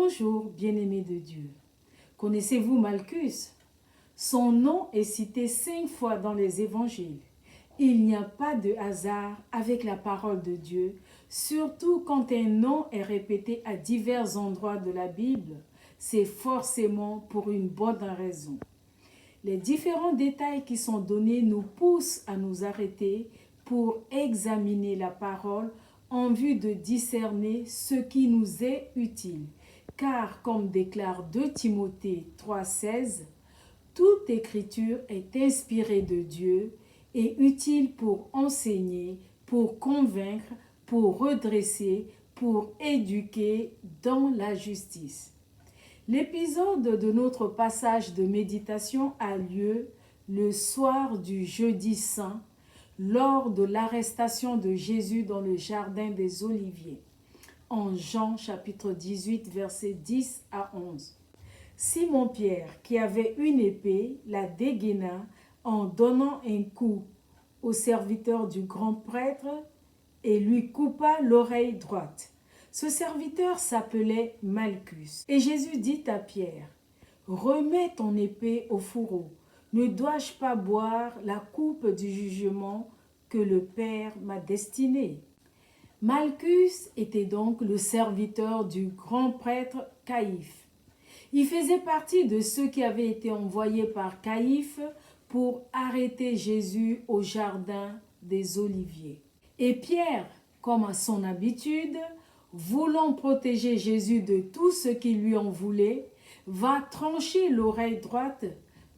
Bonjour, bien-aimés de Dieu. Connaissez-vous Malchus? Son nom est cité 5 fois dans les évangiles. Il n'y a pas de hasard avec la parole de Dieu, surtout quand un nom est répété à divers endroits de la Bible. C'est forcément pour une bonne raison. Les différents détails qui sont donnés nous poussent à nous arrêter pour examiner la parole en vue de discerner ce qui nous est utile. Car, comme déclare 2 Timothée 3,16, toute écriture est inspirée de Dieu et utile pour enseigner, pour convaincre, pour redresser, pour éduquer dans la justice. L'épisode de notre passage de méditation a lieu le soir du jeudi saint, lors de l'arrestation de Jésus dans le jardin des Oliviers, en Jean chapitre 18, versets 10 à 11. Simon-Pierre, qui avait une épée, la dégaina en donnant un coup au serviteur du grand prêtre et lui coupa l'oreille droite. Ce serviteur s'appelait Malchus. Et Jésus dit à Pierre, « Remets ton épée au fourreau. Ne dois-je pas boire la coupe du jugement que le Père m'a destinée ?» Malchus était donc le serviteur du grand prêtre Caïphe. Il faisait partie de ceux qui avaient été envoyés par Caïphe pour arrêter Jésus au jardin des Oliviers. Et Pierre, comme à son habitude, voulant protéger Jésus de tout ce qui lui en voulait, va trancher l'oreille droite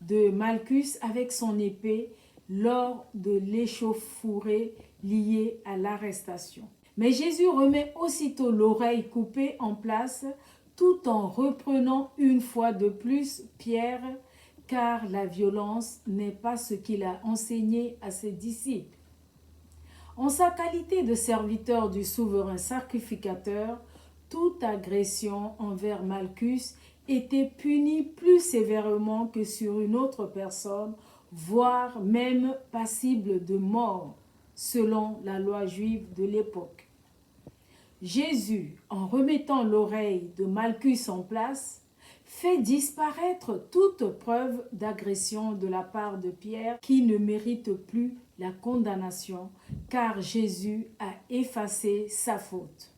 de Malchus avec son épée lors de l'échauffourée liée à l'arrestation. Mais Jésus remet aussitôt l'oreille coupée en place tout en reprenant une fois de plus Pierre, car la violence n'est pas ce qu'il a enseigné à ses disciples. En sa qualité de serviteur du souverain sacrificateur, toute agression envers Malchus était punie plus sévèrement que sur une autre personne, voire même passible de mort, selon la loi juive de l'époque. Jésus, en remettant l'oreille de Malchus en place, fait disparaître toute preuve d'agression de la part de Pierre qui ne mérite plus la condamnation, car Jésus a effacé sa faute.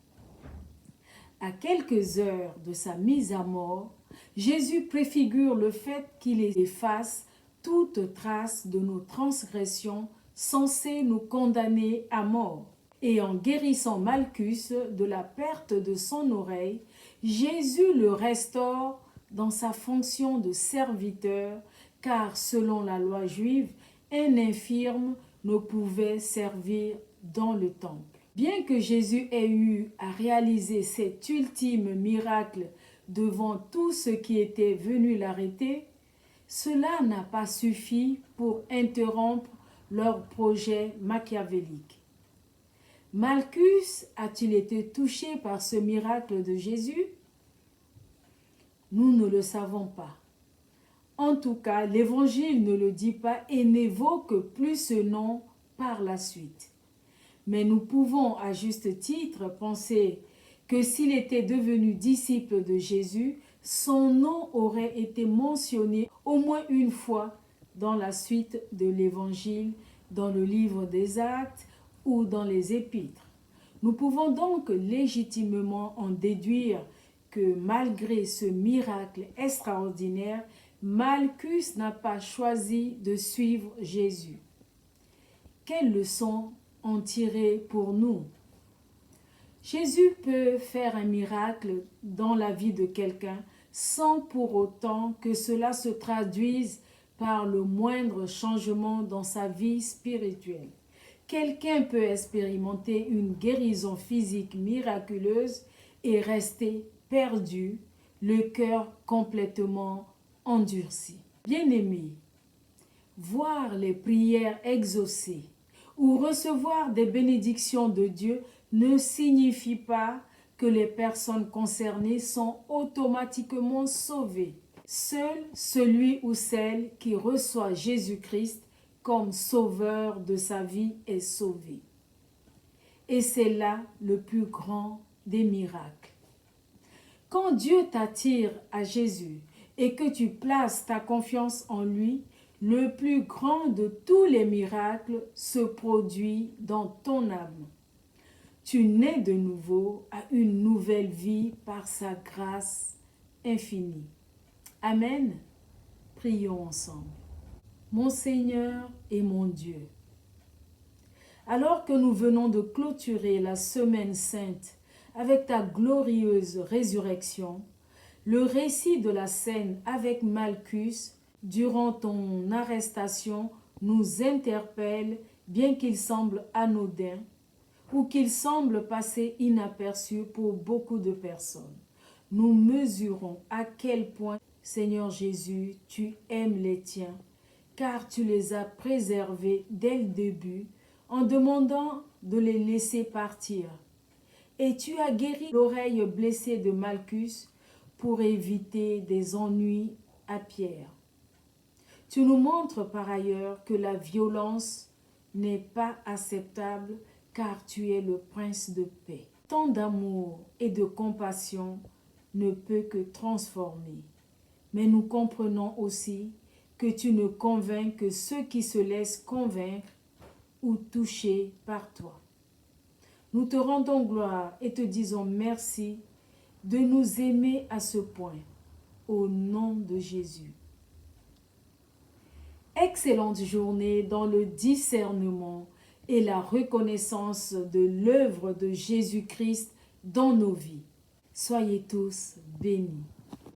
À quelques heures de sa mise à mort, Jésus préfigure le fait qu'il efface toute trace de nos transgressions censées nous condamner à mort. Et en guérissant Malchus de la perte de son oreille, Jésus le restaure dans sa fonction de serviteur, car selon la loi juive, un infirme ne pouvait servir dans le temple. Bien que Jésus ait eu à réaliser cet ultime miracle devant tout ce qui était venu l'arrêter, cela n'a pas suffi pour interrompre leur projet machiavélique. Malchus a-t-il été touché par ce miracle de Jésus? Nous ne le savons pas. En tout cas, l'Évangile ne le dit pas et n'évoque plus ce nom par la suite. Mais nous pouvons à juste titre penser que s'il était devenu disciple de Jésus, son nom aurait été mentionné au moins une fois dans la suite de l'Évangile, dans le livre des Actes ou dans les Épîtres. Nous pouvons donc légitimement en déduire que malgré ce miracle extraordinaire, Malchus n'a pas choisi de suivre Jésus. Quelle leçon en tirer pour nous? Jésus peut faire un miracle dans la vie de quelqu'un sans pour autant que cela se traduise par le moindre changement dans sa vie spirituelle. Quelqu'un peut expérimenter une guérison physique miraculeuse et rester perdu, le cœur complètement endurci. Bien-aimés, voir les prières exaucées ou recevoir des bénédictions de Dieu ne signifie pas que les personnes concernées sont automatiquement sauvées. Seul celui ou celle qui reçoit Jésus-Christ comme sauveur de sa vie est sauvé. Et c'est là le plus grand des miracles. Quand Dieu t'attire à Jésus et que tu places ta confiance en lui, le plus grand de tous les miracles se produit dans ton âme. Tu nais de nouveau à une nouvelle vie par sa grâce infinie. Amen. Prions ensemble. Mon Seigneur et mon Dieu, alors que nous venons de clôturer la semaine sainte avec ta glorieuse résurrection, le récit de la scène avec Malchus durant ton arrestation nous interpelle, bien qu'il semble anodin ou qu'il semble passer inaperçu pour beaucoup de personnes. Nous mesurons à quel point, Seigneur Jésus, tu aimes les tiens, car tu les as préservés dès le début en demandant de les laisser partir. Et tu as guéri l'oreille blessée de Malchus pour éviter des ennuis à Pierre. Tu nous montres par ailleurs que la violence n'est pas acceptable car tu es le prince de paix. Tant d'amour et de compassion ne peut que transformer. Mais nous comprenons aussi que tu ne convaincs que ceux qui se laissent convaincre ou toucher par toi. Nous te rendons gloire et te disons merci de nous aimer à ce point, au nom de Jésus. Excellente journée dans le discernement et la reconnaissance de l'œuvre de Jésus-Christ dans nos vies. Soyez tous bénis.